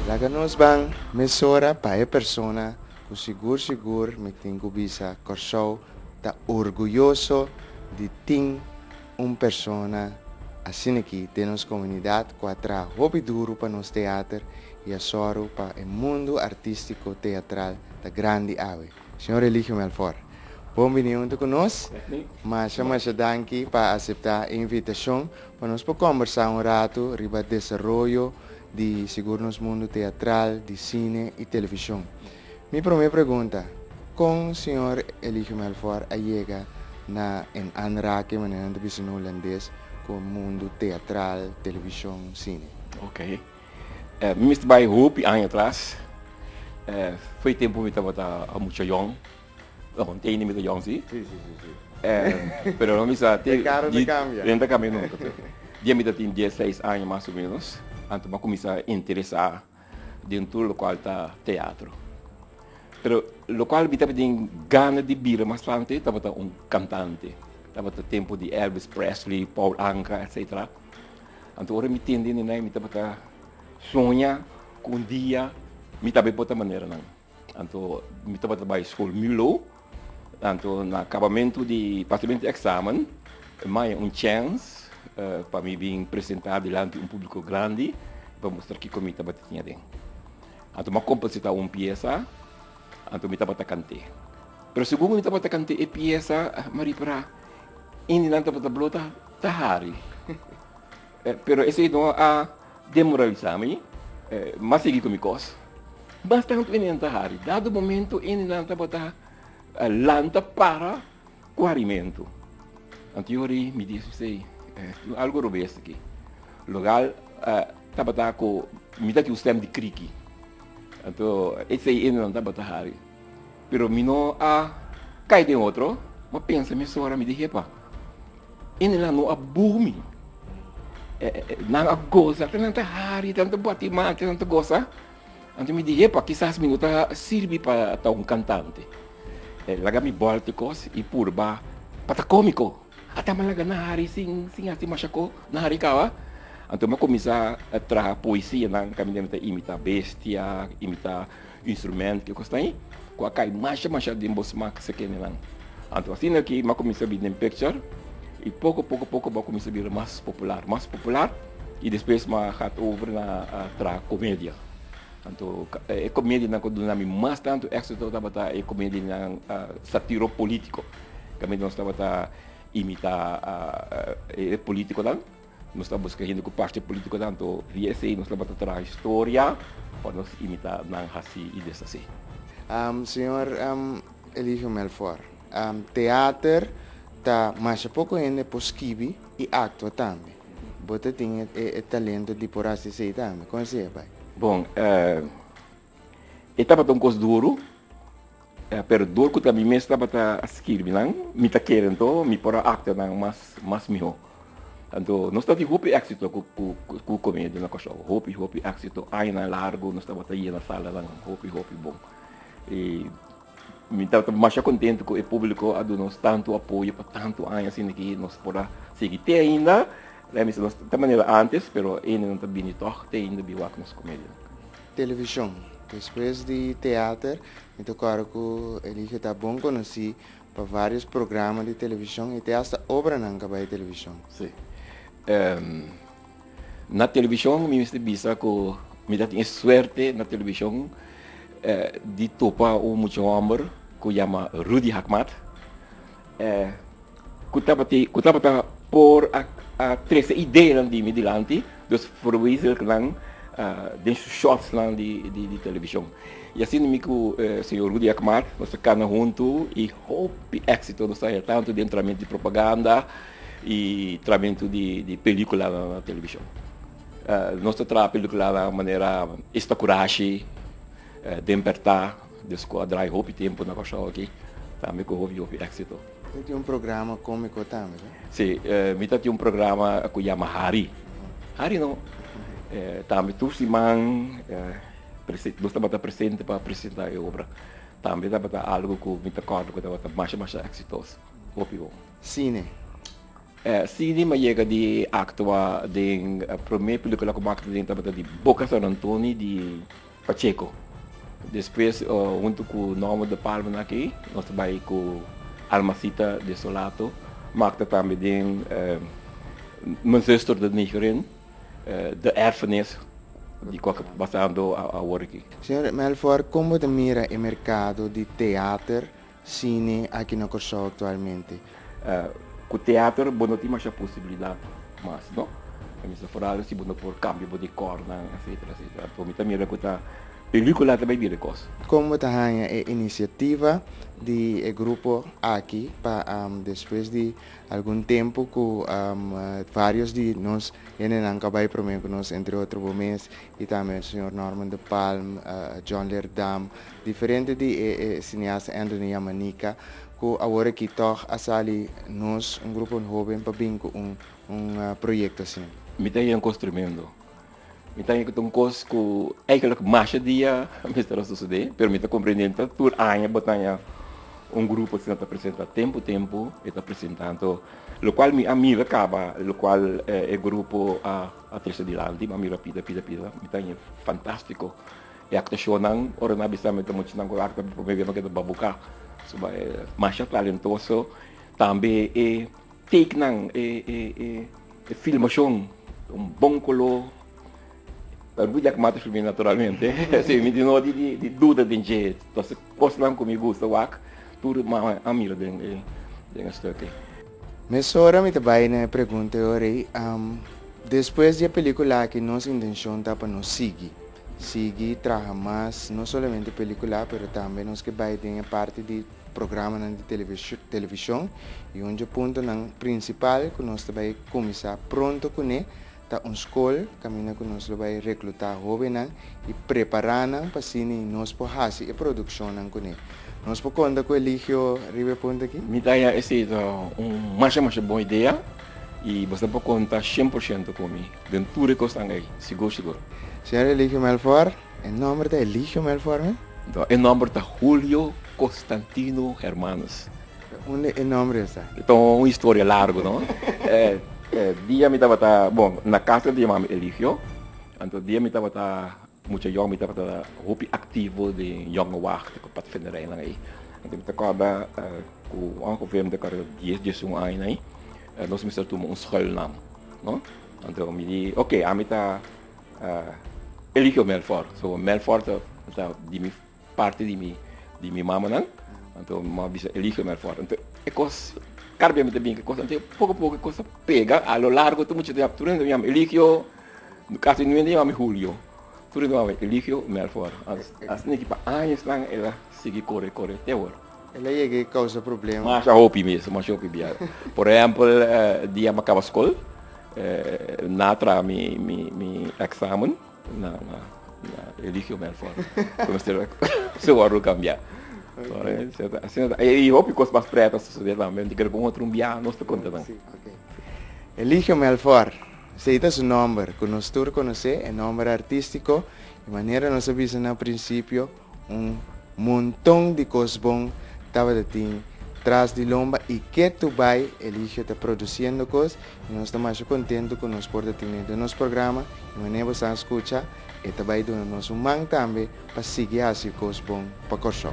Laga nos bang mesora pa e persona ku sigur me tengo bisa korsou ta orgulhoso de ting persona assim aqui temos comunidade quatra hobby duro para nos teatro e a soro para o mundo artístico teatral da grande ave. Senhor Eligio Melfor, bem-vindo conosco, mas chama danke para aceitar a invitação para nós conversar rato sobre o desenvolvimento de seguros mundo teatral, de cine e televisão. Minha primeira pergunta, como o senhor Eligio Melfor chega em aanraking met de business holandês com o mundo teatral, televisão, cine? Ok. Mr. Bai Hope, anos atrás, foi tempo que eu estava muito jovem. Não, tem muito jovem, sim? Sim. Pero não me sabe. De caro de cambia. De cambia nunca. Dia me tinha 16 anos mais ou menos. Então eu comecei a interessar dentro do local da teatro. Pero o local me estava tendo ganas de vir bastante, estava cantante. Estava tempo de Elvis Presley, Paul Anka, etc. Então agora me entende, né? Me estava sonhar com um dia, me estava de outra maneira, não. Então me estava trabalhando na escola Milo. Então no acabamento de passamento de exame, mais chance para me vir apresentar diante de público grande para mostrar que como estava tinha dentro. Então eu compositar uma peça, então me estava cantar. Pero segundo me estava cantar a peça, mari para ini não estava blota tahari. Pero esse não a demoralizar-me, mas segui comigo. Bastante ini tahari. Dado momento ini não estava lanta para o alimento. Então eu me disse algo robusto aqui. Lugar estava com me dá que o sistema de crique. Então esse aí não estava tahari. Pero me não a cai de outro, mas pensa me só me disse pá. Ini não a boom. Não a goza, não tahari, tanto bate mal, tanto goza. Então me disse pá, quizás me não serve para um cantante. Lagami Balticos e purba pata cômico. Até malaga na hari sing assim machako na hari kawa. Então eu comecei a trazer poesia na caminho de imitar bestia, imitar instrumento que gostei. Com a cai macha de embosma que se quer não. Então assim aqui eu comecei a ver picture e pouco eu comecei a ver mais popular e depois eu hat over na tra comédia. Então, a comédia não conduz-me mais tanto êxito estava a comédia não satiro político. Kami nós estava a imitar político não. Nós estamos buscando com parte político tanto via esse nós estava a trazer história para nós imitar não assim e dessa assim. Senhor Eligio Melfor, teatro tá mais pouco ainda possível e acto também. Você tem talento de por assim ser também, como se é, pai? Bom, estava tão coisa duro, pero duro que também me estava a escrever, não? Me está querendo, me para acto não mais melhor. Então, nós estamos de êxito com comédia na coisa, hope êxito, aí na largo, nós estamos aí na sala, não, hope bom. E me estava mais contente com o público a nos tanto apoio para tanto anos assim que nós podemos seguir até ainda. Nós de maneira antes, pero ainda não está bem toch, ainda bem com nossa comédia. Televisão. Depois de teatro, então claro que ele está bom conhecer para vários programas de televisão e até esta obra não acaba de televisão. Sim. Na televisão, me vista que me dá sorte na televisão de topar muito homem que chama Rudy Hakmat. Que estava por a três ideias de mediante dos forwijzer lang desses shots lang de televisão. E assim me com o senhor Rudy Akmat, nós ficamos juntos e hope êxito nós saímos tanto de entramento de propaganda e tratamento de película na televisão. Nós trabalhamos película de maneira esta coragem, despertar, desquadrar hope tempo na coisa aqui, também com hope êxito. Tem programa cômico também, né? Sim, me tem programa que chama Hari. Hari não. Também toda semana nós estamos presente para apresentar a obra. Também estamos algo que me acordo que estava mais exitoso. Cine. Sini chega de actua de primeira película como actor de Boca San Antonio de Pacheco. Depois, junto com o nome da Palma aqui, nós trabalhamos com Almacita de Solato, mas também de Manchester de Nigerian, de erfenis de qualquer passando a work. Senhor Melfor, como te mira o mercado de teatro, cine aqui no Corsol atualmente? Com o teatro, não tem mais a possibilidade, mas não. A minha fora se não por cambio de cor, etc. Por mim também recuta película também vira coisa. Como está a iniciativa de grupo aqui para depois de algum tempo com vários de nós ainda acabei primeiro com nós entre outros Gomes e também o senhor Norman de Palm, John Lerdam, diferente de cineasta Anthony Yamanica, que agora que toch asali nós grupo jovem para vir com projeto assim. Me tem construindo. Então, eu coisa que eigenlijk mais dia me está sucedendo, pero me está compreendendo tudo ano botanya grupo que está apresentando tempo e está apresentando, o qual a mim acaba, o qual é grupo a terceira de lá, a mim pida, me tem fantástico. E a actuação não, ora na bisa me estamos tinhando com a acta problema que está babuca, sobre mais talentoso, também é tecnan, filmação, bom color. Orgulho que mata filme naturalmente. Se me diz de dúvida de jeito, então se posso lá comigo gusta wak, tudo mais a mira de estoque. Mas agora me trabalha na pergunta ora, depois da película que nossa intenção está para nós seguir trabalhar mais, não somente película, mas também nós que vai ter parte de programa de televisão e onde o ponto principal que nós vai começar pronto com ele. Tá escola, caminha que nós vai recrutar jovens e preparar para sini nós por fazer a produção com ele. Nós por conta com o Eligio Ribe Ponte aqui. Me dá esse mais boa ideia e você pode contar 100% comigo. Dentro de coisa aí, seguro. Senhor Eligio Melfor, em nome de Eligio Melfor, né? Então, em nome de Julio Constantino Hermanos. Onde é o nome dessa? Então, uma história larga, não? Dia me estava na casa de mamãe Eligio, então dia me estava muito jovem, me estava hobby ativo de jonge wacht, que pat federei lang aí. Então me estava com o governo de 10 anos aí, nós me estamos schuilnaam, não? Então me di, ok, a mim tá Eligio Melfor, so Melfor tá de mi parte de mi mama não, então uma bisa Eligio Melfor, então é coisa carbia me também que coisa então pouco coisa pega a lo largo tu muito tempo tudo me Eligio no caso não é me Julio tudo me Eligio Melfor assim que para anos lang ela sigue corre até agora ela chega causa problema mas a hopi mesmo mas hopi bia por exemplo dia me acaba escola natra mi examen na Eligio Melfor comecei se o arro cambiar e hopi coisas mais pretas suceder também de que com outro biá não estou contando Eligio Melfor aceita seu nome que nós todos conhecemos é nome artístico de maneira nós avisa no princípio montão de coisas bom estava de traz de lomba e que tu vai Eligio está produzindo coisas e nós estamos mais contentos com nós por ter no nosso programa de maneira você escuta e também do nosso man também para seguir assim coisas bom para Corsol.